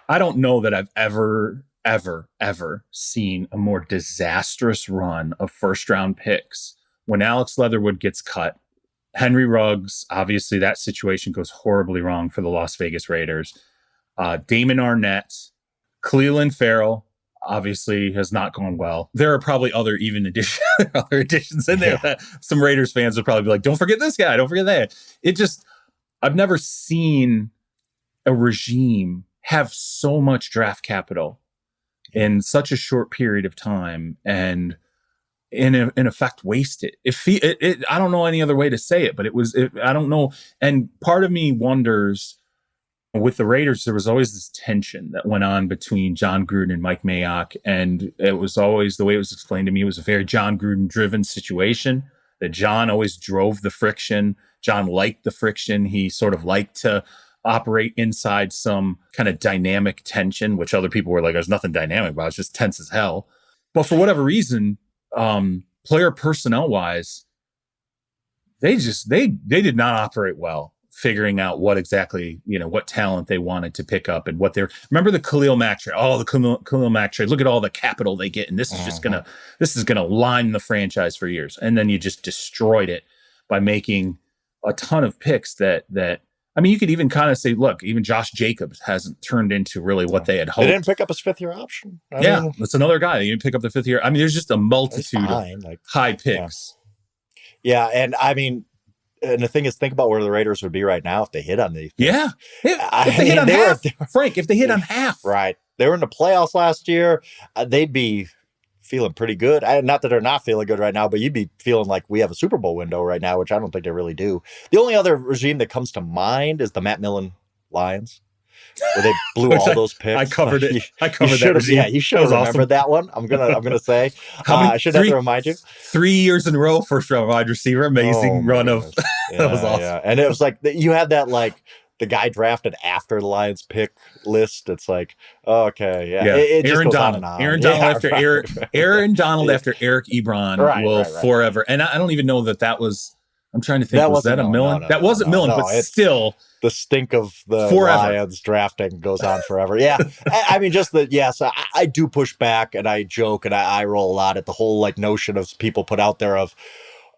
I don't know that I've ever seen a more disastrous run of first round picks. When Alex Leatherwood gets cut, Henry Ruggs, obviously that situation goes horribly wrong for the Las Vegas Raiders. Damon Arnett, Cleveland Farrell, obviously has not gone well. There are probably other other additions in there that some Raiders fans would probably be like, don't forget this guy, don't forget that. I've never seen a regime have so much draft capital in such a short period of time and in effect waste it. I don't know any other way to say it, but I don't know. And part of me wonders, with the Raiders, there was always this tension that went on between John Gruden and Mike Mayock. And it was always, the way it was explained to me, it was a very John Gruden driven situation, that John always drove the friction. John liked the friction. He sort of liked to operate inside some kind of dynamic tension, which other people were like, there's nothing dynamic about it. It's just tense as hell. But for whatever reason, player personnel wise, they did not operate well figuring out what exactly, what talent they wanted to pick up and remember the Khalil Mack trade. Oh, the Khalil Mack trade. Look at all the capital they get. And this is this is going to line the franchise for years. And then you just destroyed it by making a ton of picks that you could even kind of say, look, even Josh Jacobs hasn't turned into really what they had hoped. They didn't pick up his fifth-year option. That's another guy. They didn't pick up the fifth year. There's just a multitude of high picks. Yeah, and and the thing is, think about where the Raiders would be right now if they hit on these. Yeah. If they hit on half, Frank, if they hit on half. Right. They were in the playoffs last year. They'd be feeling pretty good. Not that they're not feeling good right now, but you'd be feeling like we have a Super Bowl window right now, which I don't think they really do. The only other regime that comes to mind is the Matt Millen Lions, where they blew all those picks. I covered it. I covered that regime. Yeah, you should have remembered that one. I'm gonna say. I should have to remind you. 3 years in a row, first round wide receiver. Amazing run of that was awesome. Yeah. And it was like you had that the guy drafted after the Lions pick list. It's like, okay, yeah. It Aaron just goes Donald. on and on. Aaron Donald after Aaron Donald after Eric Ebron will forever. And I don't even know that was. I'm trying to think. Was that a Millen? No, that wasn't Millen, but still. The stink of the Lions drafting goes on forever. Yeah. So I do push back and I joke and I roll a lot at the whole notion of people put out there of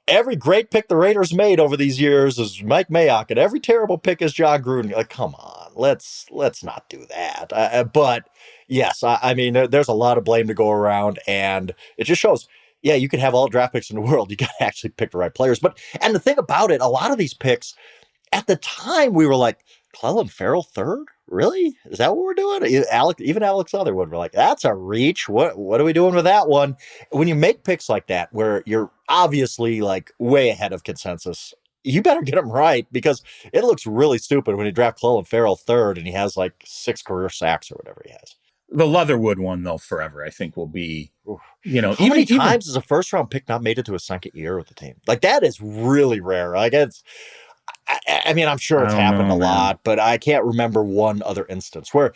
every great pick the Raiders made over these years is Mike Mayock and every terrible pick is John Gruden. Like, come on, let's not do that. But yes, there's a lot of blame to go around and it just shows. Yeah, you can have all draft picks in the world. You got to actually pick the right players. And the thing about it, a lot of these picks, at the time, we were like, Cleveland Farrell third? Really? Is that what we're doing? Even Alex Leatherwood, we're like, that's a reach. What are we doing with that one? When you make picks like that, where you're obviously way ahead of consensus, you better get them right because it looks really stupid when you draft Cleveland Farrell third and he has 6 career sacks or whatever he has. The Leatherwood one, though, forever, I think will be, How many times has a first round pick not made it to a second year with the team? That is really rare. I'm sure it's happened a lot, but I can't remember one other instance where,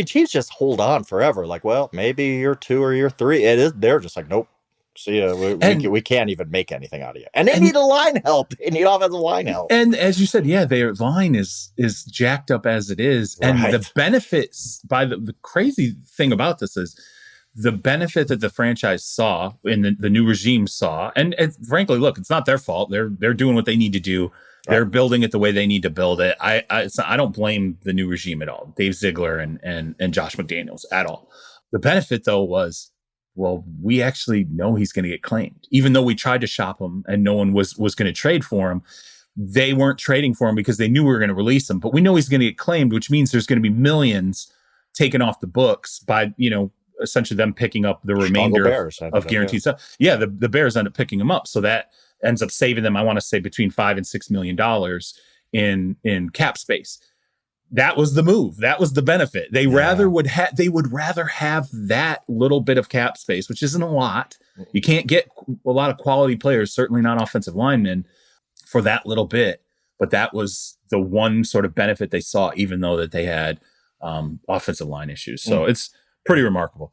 teams just hold on forever. Maybe year 2 or year 3. They're just like, nope. See ya. We can't even make anything out of you. And they need a line help. They need offensive line help. And as you said, their line is jacked up as it is. And the benefits the crazy thing about this is the benefit that the franchise saw and the new regime saw. And frankly, look, it's not their fault. They're doing what they need to do. They're building it the way they need to build it. I don't blame the new regime at all. Dave Ziegler and Josh McDaniels at all. The benefit though was, well, we actually know he's going to get claimed. Even though we tried to shop him and no one was going to trade for him, they weren't trading for him because they knew we were going to release him. But we know he's going to get claimed, which means there's going to be millions taken off the books by, essentially them picking up the remainder of guaranteed stuff. Yeah, the Bears end up picking him up. So that ends up saving them, I want to say, between $5 and $6 million in cap space. That was the move. That was the benefit. They would rather have that little bit of cap space, which isn't a lot. You can't get a lot of quality players, certainly not offensive linemen, for that little bit. But that was the one sort of benefit they saw, even though that they had offensive line issues. So it's pretty remarkable.